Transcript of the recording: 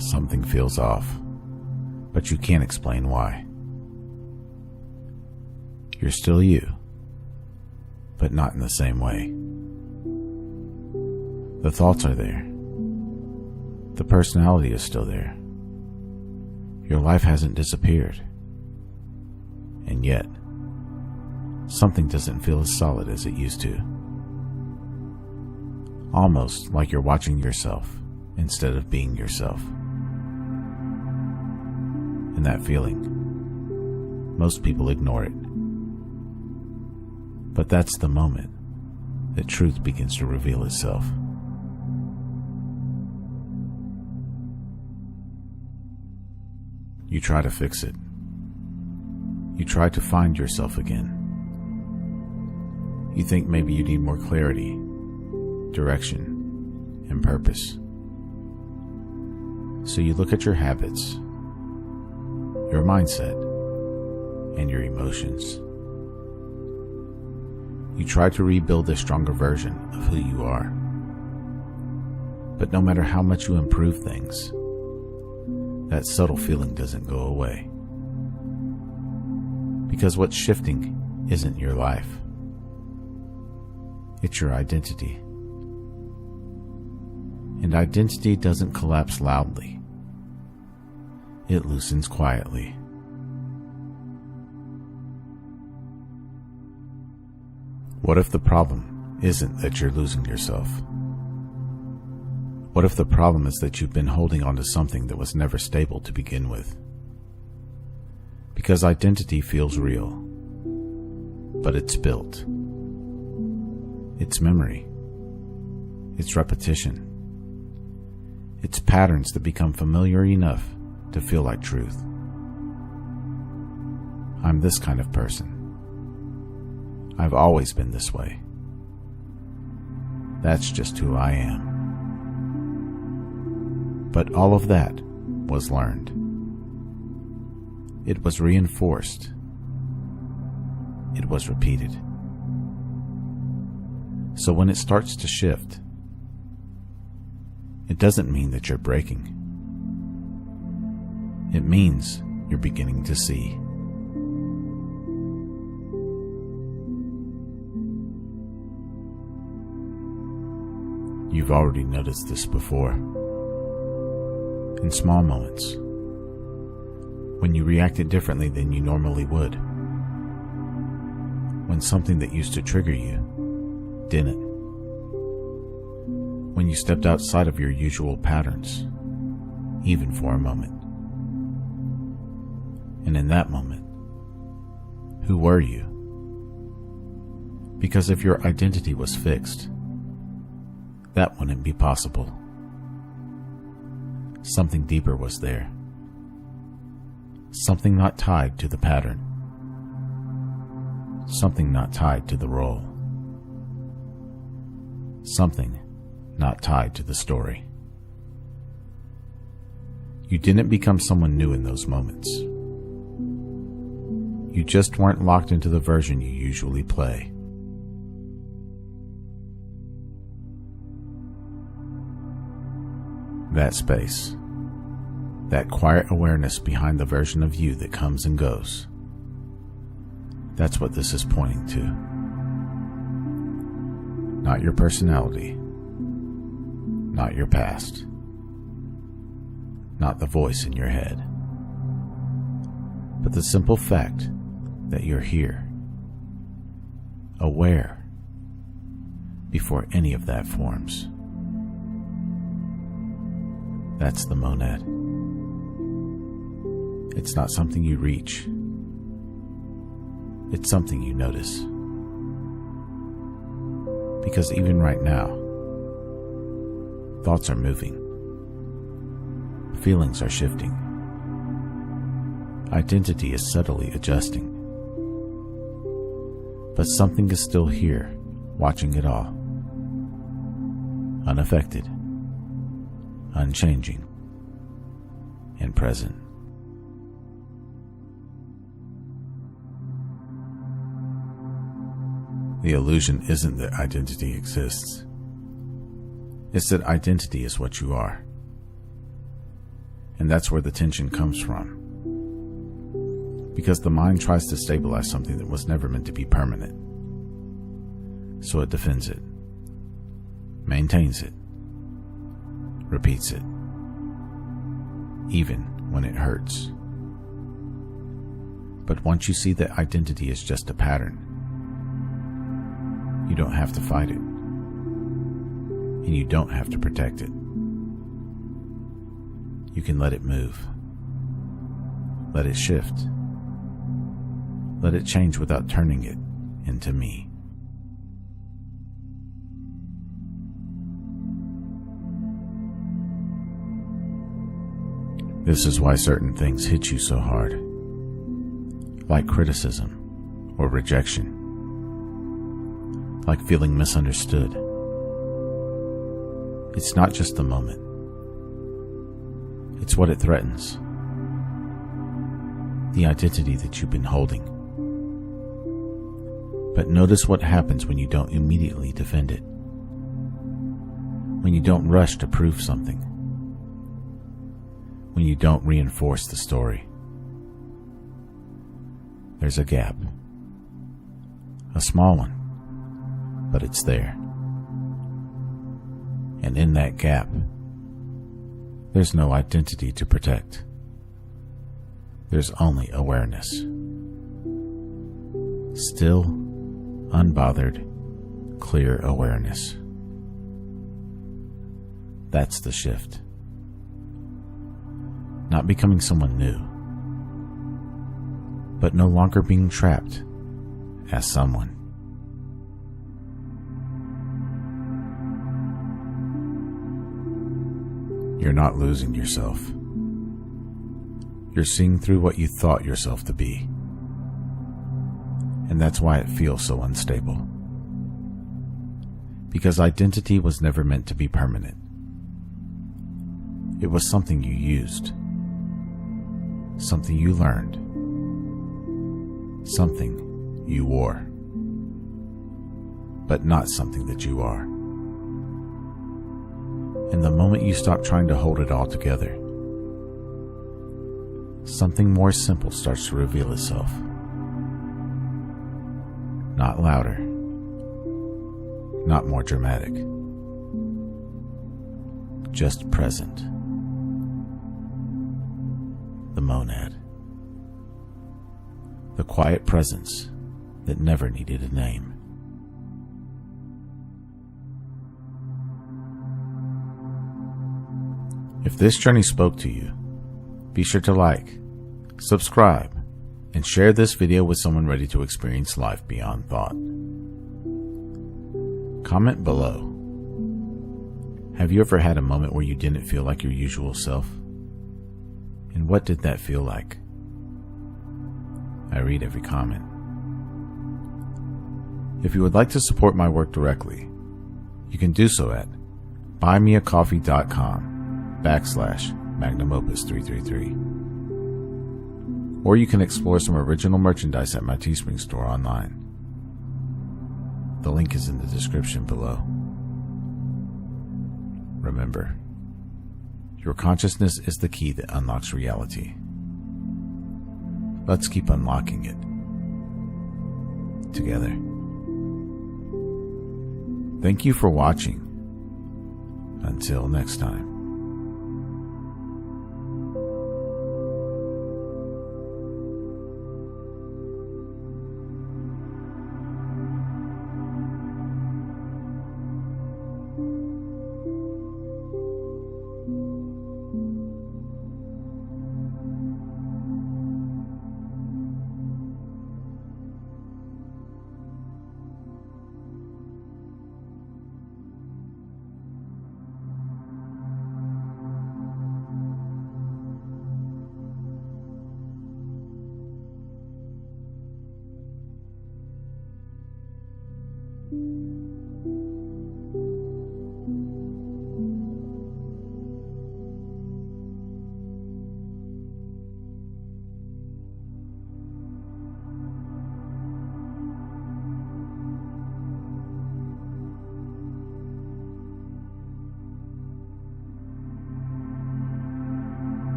Something feels off, but you can't explain why. You're still you, but not in the same way. The thoughts are there. The personality is still there. Your life hasn't disappeared. And yet, something doesn't feel as solid as it used to. Almost like you're watching yourself instead of being yourself. And that feeling, most people ignore it. But that's the moment that truth begins to reveal itself. You try to fix it. You try to find yourself again. You think maybe you need more clarity, direction, and purpose. So you look at your habits, your mindset, and your emotions. You try to rebuild a stronger version of who you are. But no matter how much you improve things, that subtle feeling doesn't go away. Because what's shifting isn't your life. It's your identity. And identity doesn't collapse loudly. It loosens quietly. What if the problem isn't that you're losing yourself? What if the problem is that you've been holding on to something that was never stable to begin with? Because identity feels real, but it's built. It's memory. It's repetition. It's patterns that become familiar enough to feel like truth. I'm this kind of person. I've always been this way. That's just who I am. But all of that was learned. It was reinforced. It was repeated. So when it starts to shift, it doesn't mean that you're breaking. It means you're beginning to see. You've already noticed this before. In small moments, when you reacted differently than you normally would, when something that used to trigger you didn't, when you stepped outside of your usual patterns, even for a moment. And in that moment, who were you? Because if your identity was fixed, that wouldn't be possible. Something deeper was there. Something not tied to the pattern. Something not tied to the role. Something not tied to the story. You didn't become someone new in those moments. You just weren't locked into the version you usually play. That space, that quiet awareness behind the version of you that comes and goes, that's what this is pointing to. Not your personality, not your past, not the voice in your head, but the simple fact that you're here, aware, before any of that forms. That's the monad. It's not something you reach. It's something you notice. Because even right now, thoughts are moving. Feelings are shifting. Identity is subtly adjusting. But something is still here, watching it all. Unaffected. Unchanging, and present. The illusion isn't that identity exists. It's that identity is what you are. And that's where the tension comes from. Because the mind tries to stabilize something that was never meant to be permanent. So it defends it, maintains it, repeats it, even when it hurts. But once you see that identity is just a pattern, you don't have to fight it, and you don't have to protect it. You can let it move, let it shift, let it change without turning it into me. This is why certain things hit you so hard, like criticism or rejection, like feeling misunderstood. It's not just the moment, it's what it threatens, the identity that you've been holding. But notice what happens when you don't immediately defend it, when you don't rush to prove something, when you don't reinforce the story. There's a gap, a small one, but it's there. And in that gap, there's no identity to protect. There's only awareness. Still, unbothered, clear awareness. That's the shift. Not becoming someone new, but no longer being trapped as someone. You're not losing yourself. You're seeing through what you thought yourself to be. And that's why it feels so unstable. Because identity was never meant to be permanent. It was something you used, something you learned, something you wore, but not something that you are. And the moment you stop trying to hold it all together, something more simple starts to reveal itself. Not louder, not more dramatic, just present. The monad. The quiet presence that never needed a name. If this journey spoke to you, be sure to like, subscribe, and share this video with someone ready to experience life beyond thought. Comment below. Have you ever had a moment where you didn't feel like your usual self? And what did that feel like? I read every comment. If you would like to support my work directly, you can do so at buymeacoffee.com/magnumopus333. Or you can explore some original merchandise at my Teespring store online. The link is in the description below. Remember, your consciousness is the key that unlocks reality. Let's keep unlocking it together. Thank you for watching. Until next time.